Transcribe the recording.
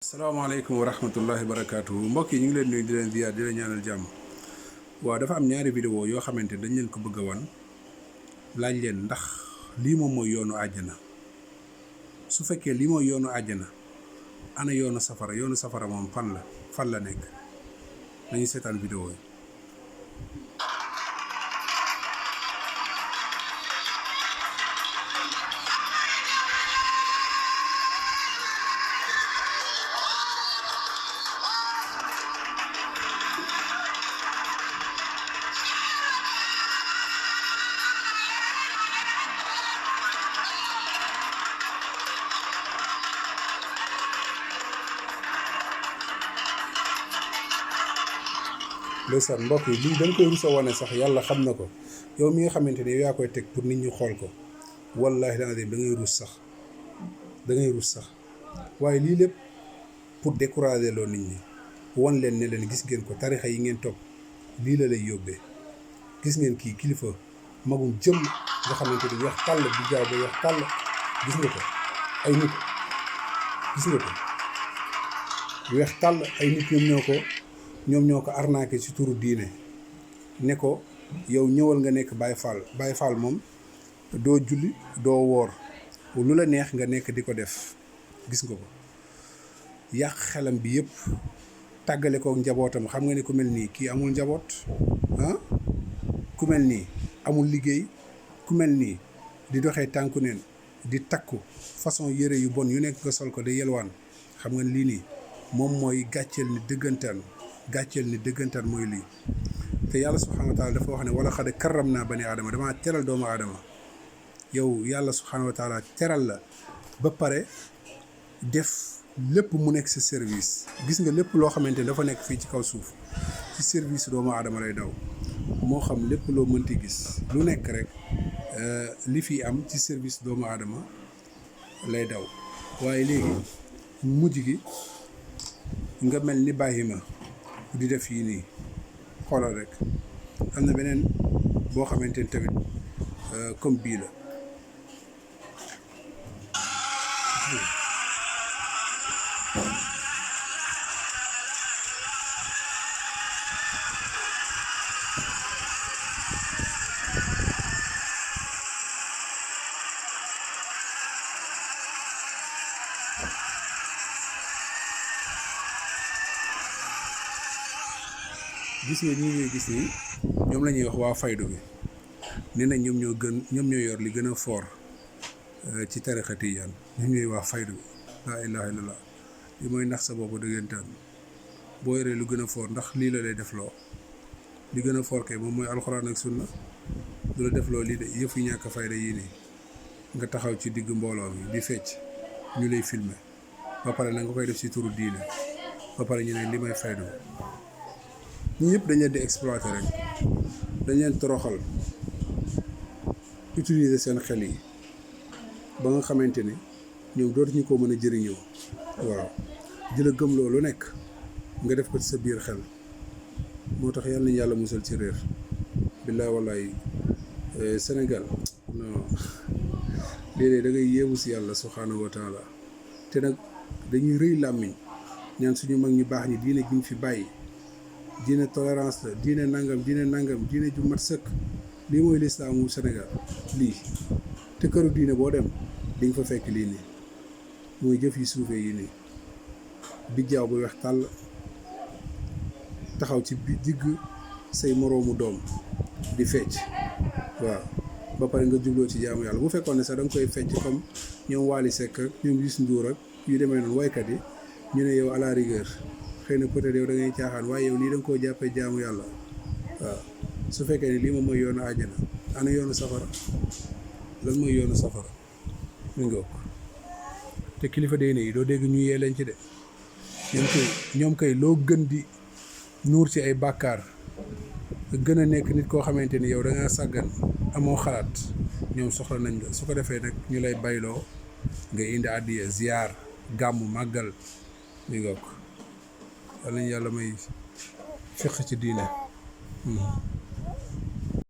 salaamaaleykum wa rahmatullahi barakaatu mbokk yi ñu ngi leen nuyu di leen ziar di leen ñaanal jàmm. waaw dafa am ñaari vidéo yoo xamante dañ leen ko bëgg a wan laaj leen ndax lii moom mooy yoonu àjjana. su fekkee lii mooy yoonu àjjana ana yoonu safara moom fan la nekk nañu seetaan vidéo yi. ndeysaan mbokk yi lii dañ koy rusa wane sax yàlla xam na ko yow mi nga xamante ne yow yaa koy teg pour nit ñi xool ko wallaahi la da ngay rus sax waaye lii lépp pour décourager loo nit ñi wan leen ne leen gis ngeen ko tarixa yi ngeen topp lii la lay yóbbee. gis ngeen kii kilifa magum jëm nga xamante ni weex tàll bu jaaw ba weex tàll gis nga ko ay nit weex tàll ay nit ñoom ñoo ko arnaqué ci turu diine ne ko yow ñëwal nga nekk Baye Fall moom doo julli doo woor lu la neex nga nekk di ko def. gis nga ko yàq xelam bi yëpp tàggale kook njabootam. xam nga ne ku mel nii kii amul njaboot ku mel nii amul liggéey, ku mel nii di doxee tànku neen di takku façon yére yu bon yu nekk nga sol ko di yelwaan. xam nga lii nii moom mooy gàcceel ni dëggantaan mooy lii. te yàlla subhaanahu wa taala dafa wax ne wala xad karram naa bani aadama, damaa teral doomu aadama. yow yàlla subhaanahu wa taala teral la ba pare def lépp mu nekk sa service. gis nga lépp loo xamante ne dafa nekk fii ci kaw suuf ci service doomu aadama lay daw. moo xam lépp loo mënti gis lu nekk rek li fi am ci service doomu aadama lay daw. waaye léegi mujj gi nga mel ni bàyyi ma di def yii nii. xoolal rek am na beneen boo xamante ni tamit comme bii la. gis nga ñi ngay gis nii ñoom la ñuy wax waa faydu bi nee na ñoom ñoo yor li gën a fort ci tarixa tijaan. ñoom ñooy waa faydu bi laa ilaaha illallah. li mooy nax sa bopp dëggantaan boo yoree lu gën a fort ndax lii la lay def loo li gën a fort kay moom mooy alxuraan ak sunna. du la def loo lii de yëf yi ñàkk fayda yii nii nga taxaw ci digg mbooloo mi di fecc ñu lay filmer ba pare la nga koy def ci turu diine ba pare ñu ne li may faydu. ñi yëpp dañ leen di exploiter rek dañ leen toroxal utiliser seen xel yi ba nga xamante ni ñoom dootuñu ko mën a jëriñoo. waaw di la gëm loolu nekk nga def ko ci sa biir xel. moo tax yàlla nañu yàlla musal ci réer. billaay wallaay Sénégal non léeg-léeg da ngay yéemu si yàlla subhaanahu wa taala. te nag dañuy rëy làmmiñ ñaan suñu mag ñu baax ñi diine gi ñu fi bàyyi. diine tolérance la diine nangam diine ju mat sëkk. lii mooy lislaamu Sénégal lii. te këru diine boo dem di nga fa fekk lii nii mooy jëf yi suufee yi nii. bijjaaw bu weex tàll taxaw ci digg say moroomu doom di fecc. waaw ba pare nga jubloo ci jaamu yàlla. bu fekkoon ne sax da nga koy fecc comme ñoom Wally Seck ak ñoom Youssou Ndour ak yu demee noonu waykat yi ñu ne yow à la rigueur xëy na peut-être yow da ngay caaxaan waaye yow lii da nga koo jàppee jaamu yàlla. waaw su fekkee ne lii moom mooy yoonu àjjana ana yoonu safara. lan mooy yoonu safara mu ngi ko te kilifa diine yi doo dégg ñu yee leen ci de. ñoom kay loo gën di nuur ci ay bàkkaar gën a nekk nit koo xamante ni yow da ngaa sàggan amoo xalaat ñoom soxla nañ la. su ko defee nag ñu lay bayloo nga indi àddiya ziyaar gàmmu màggal mi ngoog walla ñu yàlla may fiq ci diine.